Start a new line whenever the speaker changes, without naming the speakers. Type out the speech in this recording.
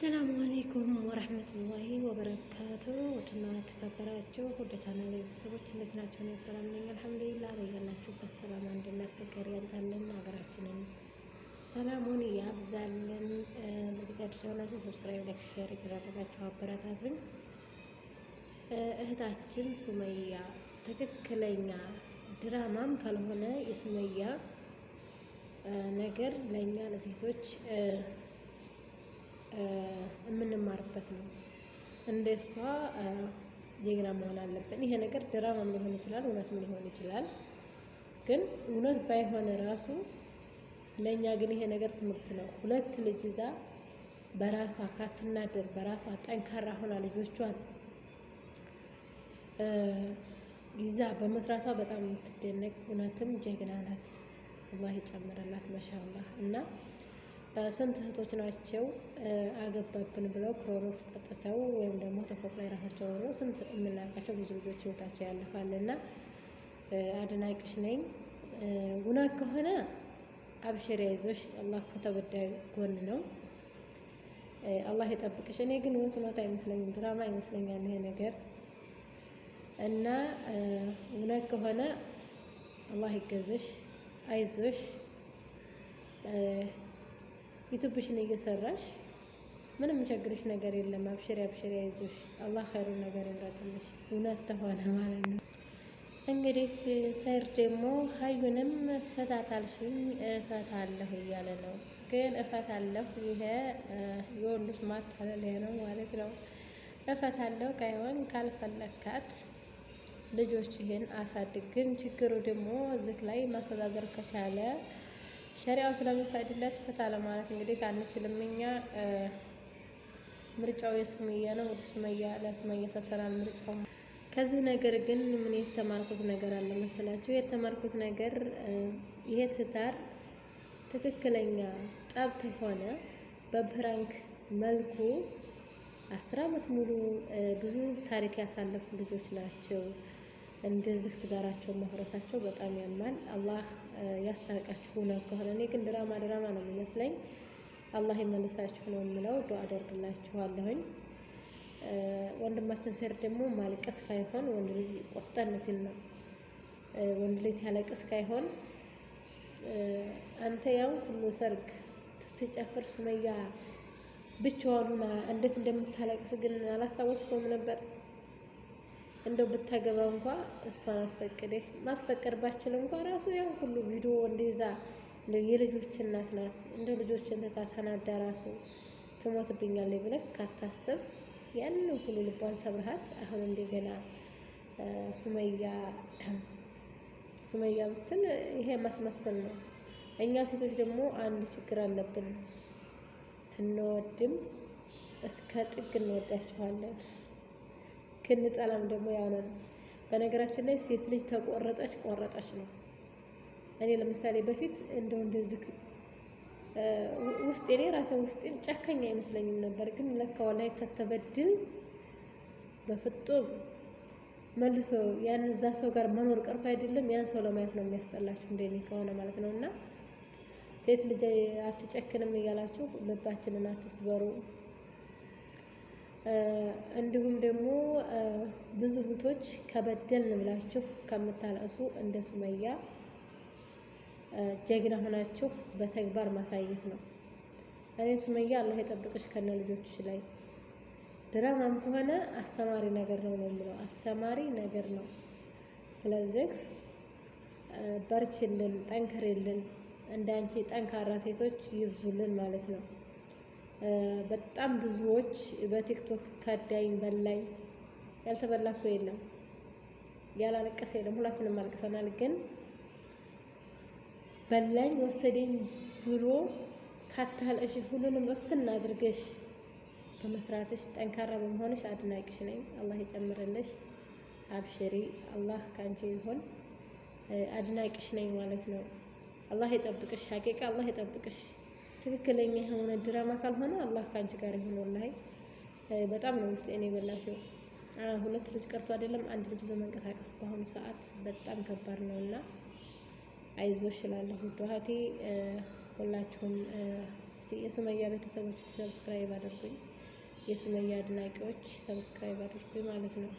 አሰላሙ አለይኩም ወረህመቱላሂ ወበረካቱ። ውድና የተከበራችሁ ውድ ቻናሌ ቤተሰቦች እንዴት ናቸው? እኔ ሰላም ነኝ አልሐምዱሊላህ። በያላችሁበት ሰላም፣ አንድነት፣ ፍቅር ያንጣልን። ሀገራችንን ሰላሙን ያብዛልን። ለቤት አዲስ የሆናችሁ ሰብስክራይብ፣ ላይክ፣ ሼር እያደረጋችሁ አበረታቱኝ። እህታችን ሱመያ ትክክለኛ ድራማም ካልሆነ የሱመያ ነገር ለእኛ ለሴቶች የምንማርበት ነው። እንደሷ ጀግና መሆን አለብን። ይሄ ነገር ድራማም ሊሆን ይችላል፣ እውነትም ሊሆን ይችላል። ግን እውነት ባይሆን ራሱ ለእኛ ግን ይሄ ነገር ትምህርት ነው። ሁለት ልጅ ይዛ በራሷ ካትናደር በራሷ ጠንካራ ሆና ልጆቿን ይዛ በመስራቷ በጣም የምትደነቅ እውነትም ጀግና ናት። አላህ ይጨምረላት ማሻአላህ። እና ስንት እህቶች ናቸው አገባብን ብለው ክሎሮክስ ጠጥተው ወይም ደግሞ ተፎቅ ላይ ራሳቸው ነው ስንት የምናውቃቸው ብዙ ልጆች ህይወታቸው ያለፋል። እና አድናቂሽ ነኝ። እውነት ከሆነ አብሽር ያይዞሽ፣ አላህ ከተበዳይ ጎን ነው። አላህ ይጠብቅሽ። እኔ ግን እውነት አይመስለኝም፣ ድራማ ይመስለኛል ይሄ ነገር። እና እውነት ከሆነ አላህ ይገዝሽ፣ አይዞሽ። ዩቱብሽን እየሰራሽ ምንም ቸግርሽ ነገር የለም። አብሽሪ አብሽሪ፣ አይዞሽ። አላህ ኸይሩን ነገር ይምረጥልሽ፣ እውነት ተሆነ ማለት ነው። እንግዲህ ሰይር ደግሞ ሀዩንም እፈታታልሽኝ እፈታለሁ እያለ ነው። ግን እፈታለሁ ይሄ የወንዶች ማታለያ ነው ማለት ነው። እፈታለሁ ካይሆን ካልፈለካት ልጆች ይሄን አሳድግ። ግን ችግሩ ደግሞ እዚህ ላይ ማስተዳደር ከቻለ ሸሪዓው ስለሚፈቅድለት ፈታ ለማለት እንግዲህ አንችልም እኛ። ምርጫው የሱመያ ነው። ወደ ሱመያ ለሱመያ ሰጥተናል ምርጫው። ከዚህ ነገር ግን ምን የተማርኩት ነገር አለ መሰላችሁ? የተማርኩት ነገር ይሄ ትዳር ትክክለኛ ጠብት ሆነ በፕራንክ መልኩ 10 ዓመት ሙሉ ብዙ ታሪክ ያሳለፉ ልጆች ናቸው። እንደዚህ ትዳራቸውን ማፍረሳቸው በጣም ያማል። አላህ ያስታርቃችሁ ነው ከሆነ። እኔ ግን ድራማ ነው የሚመስለኝ። አላህ ይመልሳችሁ ነው የምለው። ዱአ አደርግላችኋለሁኝ። ወንድማችን ሰይር ደግሞ ማልቀስ ካይሆን ወንድ ልጅ ቆፍጠነት ይል ነው። ወንድ ልጅ ያለቅስ ካይሆን አንተ ያው ሁሉ ሰርግ ትጨፍር ሱመያ ብቻዋን ሆና እንዴት እንደምታለቅስ ግን አላስታወስከውም ነበር? እንደው ብታገባ እንኳ እሷን አስፈቅደህ ማስፈቀድ ባችል እንኳ ራሱ ያን ሁሉ ቪዲዮ እንደዛ የልጆች እናት ናት። እንደ ልጆችን ተናዳ ራሱ ትሞትብኛለች ብለህ ካታስብ ያንን ሁሉ ልቧን ሰብርሃት አሁን እንደገና ሱመያ ብትል ይሄ ማስመሰል ነው። እኛ ሴቶች ደግሞ አንድ ችግር አለብን። ትንወድም እስከ ጥግ እንወዳችኋለን፣ ክንጠላም ደግሞ ያው ነን። በነገራችን ላይ ሴት ልጅ ቆረጠች ነው። እኔ ለምሳሌ በፊት እንደዚህ ውስጤ ውስጤን ጨካኝ አይመስለኝም ነበር። ግን ለካ ወላሂ ተተበድል በፍጡም መልሶ ያን እዛ ሰው ጋር መኖር ቀርቶ አይደለም ያን ሰው ለማየት ነው የሚያስጠላችሁ እንደኔ ከሆነ ማለት ነው። እና ሴት ልጅ አትጨክንም እያላችሁ ልባችንን አትስበሩ። እንዲሁም ደግሞ ብዙ እህቶች ከበደልን ብላችሁ ከምታለቅሱ እንደ ሱመያ ጀግና ሆናችሁ በተግባር ማሳየት ነው። እኔ ሱመያ አላህ የጠብቅሽ ከነ ልጆችሽ ላይ። ድራማም ከሆነ አስተማሪ ነገር ነው የምለው፣ አስተማሪ ነገር ነው። ስለዚህ በርችልን፣ ጠንክርልን። እንዳንቺ ጠንካራ ሴቶች ይብዙልን ማለት ነው። በጣም ብዙዎች በቲክቶክ ከዳኝ በላኝ፣ ያልተበላ እኮ የለም፣ ያላለቀሰ የለም። ሁላችንም አልቅሰናል። ግን በላኝ ወሰደኝ ብሎ ካታለሽ ሁሉንም እፍና አድርገሽ በመስራትሽ ጠንካራ በመሆንሽ አድናቂሽ ነኝ። አላህ ይጨምርልሽ። አብሽሪ፣ አላህ ካንቺ ይሁን። አድናቂሽ ነኝ ማለት ነው። አላህ ይጠብቅሽ። ሀቂቃ አላህ ይጠብቅሽ። ትክክለኛ የሆነ ድራማ ካልሆነ አላህ ካንቺ ጋር ይሁን። ወላሂ በጣም ነው ውስጤን የበላሽው። 2 ልጅ ቀርቶ አይደለም 1 ልጅ ይዞ መንቀሳቀስ በአሁኑ ሰዓት በጣም ከባድ ነውና አይዞሽ እላለሁ ውድ እህቴ። ሁላችሁም የሱመያ ቤተሰቦች ሰብስክራይብ አድርጉኝ፣ የሱመያ አድናቂዎች ሰብስክራይብ አድርጉኝ ማለት ነው።